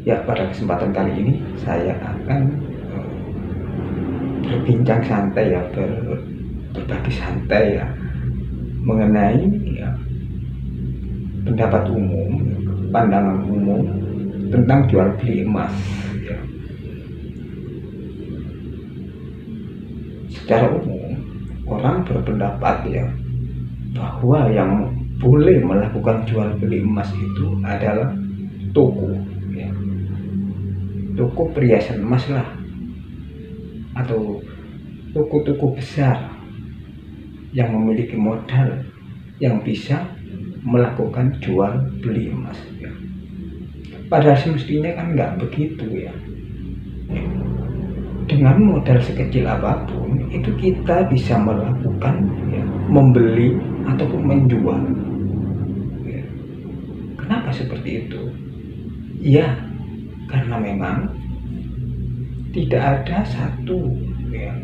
Ya, pada kesempatan kali ini saya akan berbincang santai ya, berbagi santai ya mengenai ya, pendapat umum, pandangan umum tentang jual beli emas ya. Secara umum orang berpendapat ya bahwa yang boleh melakukan jual beli emas itu adalah toko ya, toko perhiasan emas lah, atau toko-toko besar yang memiliki modal yang bisa melakukan jual beli emas ya. Padahal semestinya kan nggak begitu ya. Dengan modal sekecil apapun itu kita bisa melakukan ya, membeli ataupun menjual ya. Kenapa seperti itu? Ya, karena memang tidak ada satu ya,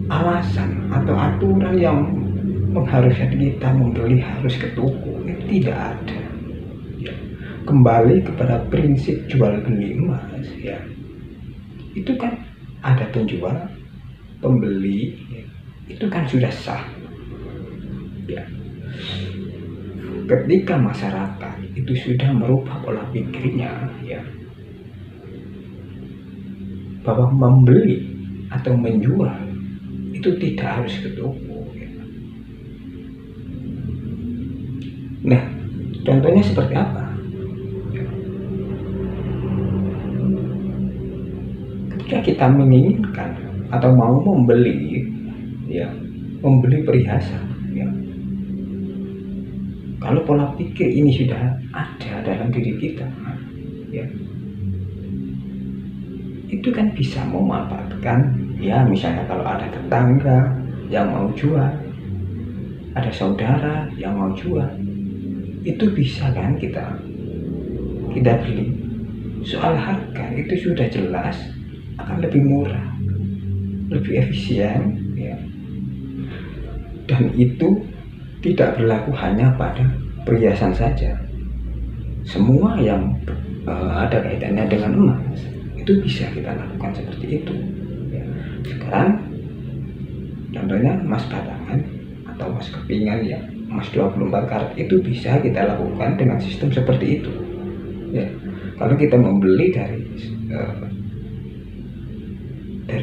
alasan atau aturan yang mengharuskan kita membeli harus ke toko. Itu tidak ada ya. Kembali kepada prinsip jual beli emas ya, itu kan ada penjual, pembeli ya. Itu kan sudah sah ya. Ketika masyarakat itu sudah merubah pola pikirnya ya, bahwa membeli atau menjual itu tidak harus ke toko ya. Nah, contohnya seperti apa? Ketika kita menginginkan atau mau membeli ya, membeli perhiasan ya, kalau pola pikir ini sudah ada dalam diri kita ya, itu kan bisa memanfaatkan ya, misalnya kalau ada tetangga yang mau jual, ada saudara yang mau jual, itu bisa kan kita beli. Soal harga itu sudah jelas akan lebih murah, lebih efisien ya. Dan itu tidak berlaku hanya pada perhiasan saja. Semua yang ada kaitannya dengan emas itu bisa kita lakukan seperti itu ya. Sekarang contohnya emas batangan atau emas kepingan ya, emas 24 karat itu bisa kita lakukan dengan sistem seperti itu ya. Kalau kita membeli dari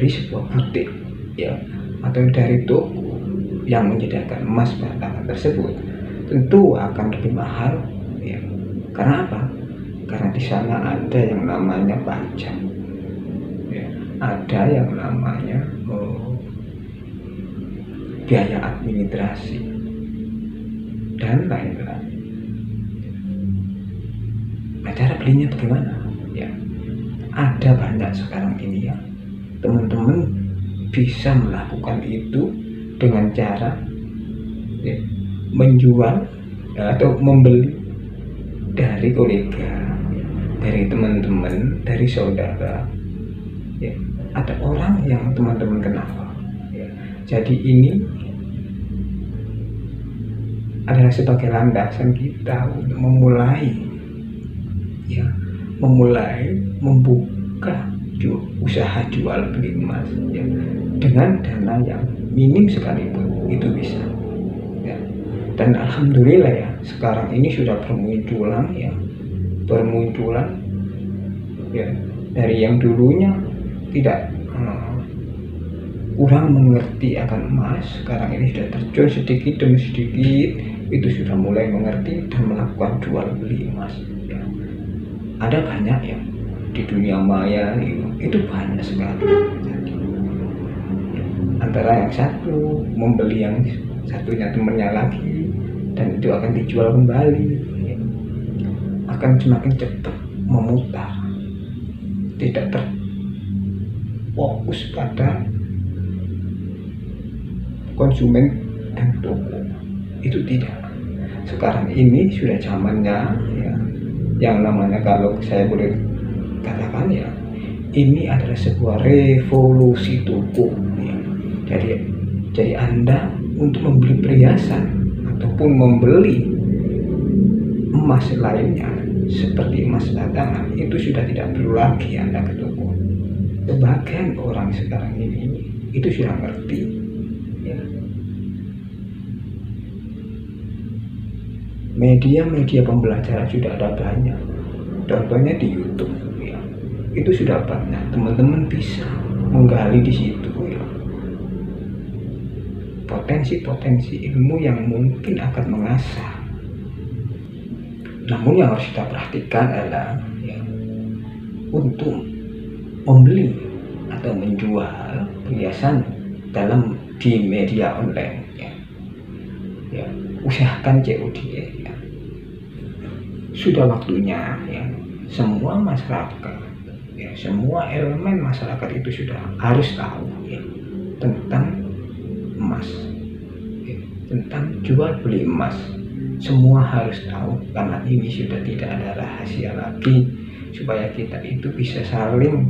sebuah butik ya, atau dari toko yang menyediakan emas batangan tersebut, tentu akan lebih mahal ya. Karena apa? Karena di sana ada yang namanya pajak ya, ada yang namanya biaya administrasi dan lain-lain. Nah, cara belinya bagaimana ya? Ada banyak sekarang ini ya, teman-teman bisa melakukan itu dengan cara ya, menjual ya, atau membeli dari kolega, dari teman-teman, dari saudara ya, ada orang yang teman-teman kenal ya. Jadi ini adalah sebagai landasan kita untuk memulai membuka usaha jual beli emas ya, dengan dana yang minim sekalipun itu bisa ya. Dan alhamdulillah ya, sekarang ini sudah bermunculan ya, dari yang dulunya tidak kurang mengerti akan emas, sekarang ini sudah terjun sedikit demi sedikit, itu sudah mulai mengerti dan melakukan jual beli emas ya. Ada banyak ya di dunia maya itu banyak sekali. Antara yang satu membeli yang satunya temannya lagi, dan itu akan dijual kembali ya. Akan semakin cepat memutar, tidak terfokus pada konsumen dan toko, itu tidak. Sekarang ini sudah zamannya ya, yang namanya, kalau saya boleh katakan ya, ini adalah sebuah revolusi toko ya. Jadi Anda untuk membeli perhiasan ataupun membeli emas lainnya seperti emas batangan itu sudah tidak perlu lagi Anda ke toko. Sebagian orang sekarang ini itu sudah ngerti ya. Media-media pembelajaran sudah ada banyak, contohnya di YouTube ya. Itu sudah banyak, teman-teman bisa menggali di situ ya, potensi-potensi ilmu yang mungkin akan mengasah. Namun yang harus kita perhatikan adalah ya, untuk membeli atau menjual perhiasan di media online ya, usahakan COD ya. Sudah waktunya ya, semua masyarakat ya, semua elemen masyarakat itu sudah harus tahu ya, tentang emas ya, tentang jual beli emas. Semua harus tahu, karena ini sudah tidak ada rahasia lagi, supaya kita itu bisa saling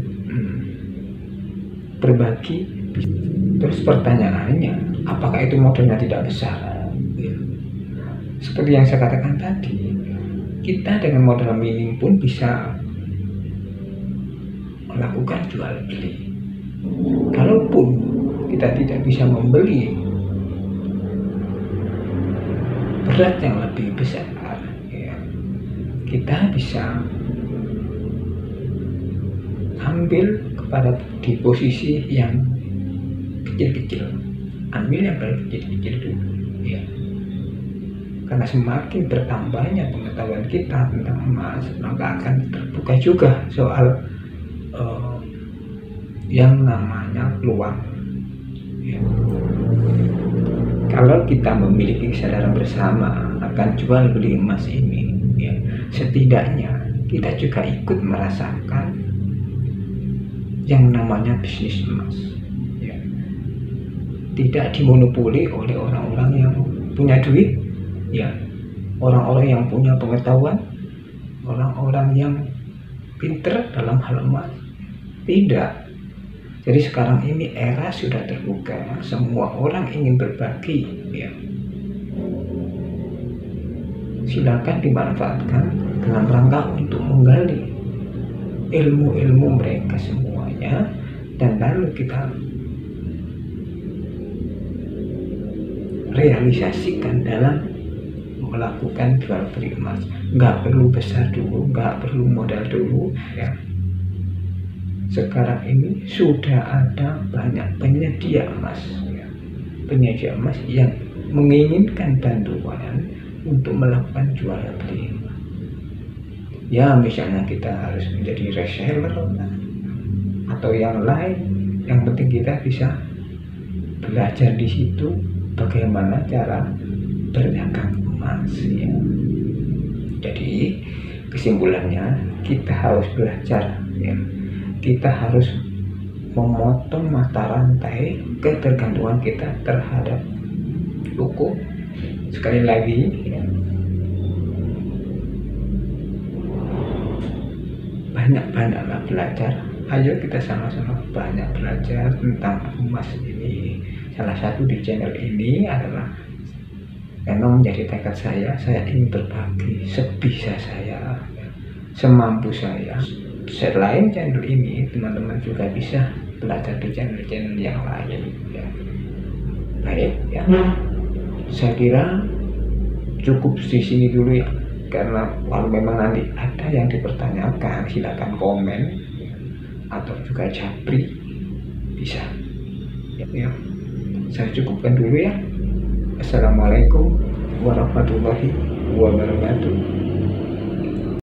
berbagi. Terus pertanyaannya, apakah itu modalnya tidak besar ya. Seperti yang saya katakan tadi, kita dengan modal minim pun bisa melakukan jual beli. Kalaupun kita tidak bisa membeli berat yang lebih besar ya, kita bisa ambil kepada di posisi yang kecil-kecil, ambil yang paling kecil-kecil dulu ya, karena semakin bertambahnya pengetahuan kita tentang emas, maka akan terbuka juga soal yang namanya peluang ya. Kalau kita memiliki kesadaran bersama akan jual beli emas ini ya, setidaknya kita juga ikut merasakan yang namanya bisnis emas ya. Tidak dimonopoli oleh orang-orang yang punya duit ya, orang-orang yang punya pengetahuan, orang-orang yang pinter dalam hal emas. Tidak. Jadi sekarang ini era sudah terbuka, semua orang ingin berbagi ya. Silakan dimanfaatkan dalam rangka untuk menggali ilmu-ilmu mereka semuanya, dan lalu kita realisasikan dalam melakukan jual beli emas. Nggak perlu besar dulu, nggak perlu modal dulu ya. Sekarang ini sudah ada banyak penyedia emas ya, penyedia emas yang menginginkan bantuan untuk melakukan jual beli emas. Ya misalnya kita harus menjadi reseller atau yang lain, yang penting kita bisa belajar di situ bagaimana cara berdagang emas ya. Jadi kesimpulannya, kita harus belajar ya. Kita harus memotong mata rantai ketergantungan kita terhadap toko. Sekali lagi ya, banyak-banyaklah belajar. Ayo kita sama-sama banyak belajar tentang emas ini. Salah satu di channel ini adalah memang menjadi tekad saya ingin berbagi sebisa saya, semampu saya. Selain channel ini, teman-teman juga bisa belajar di channel-channel yang lain ya. Baik ya, saya kira cukup di sini dulu ya, karena kalau memang nanti ada yang dipertanyakan silakan komen ya, atau juga japri bisa ya. Saya cukupkan dulu ya. Assalamualaikum warahmatullahi wabarakatuh.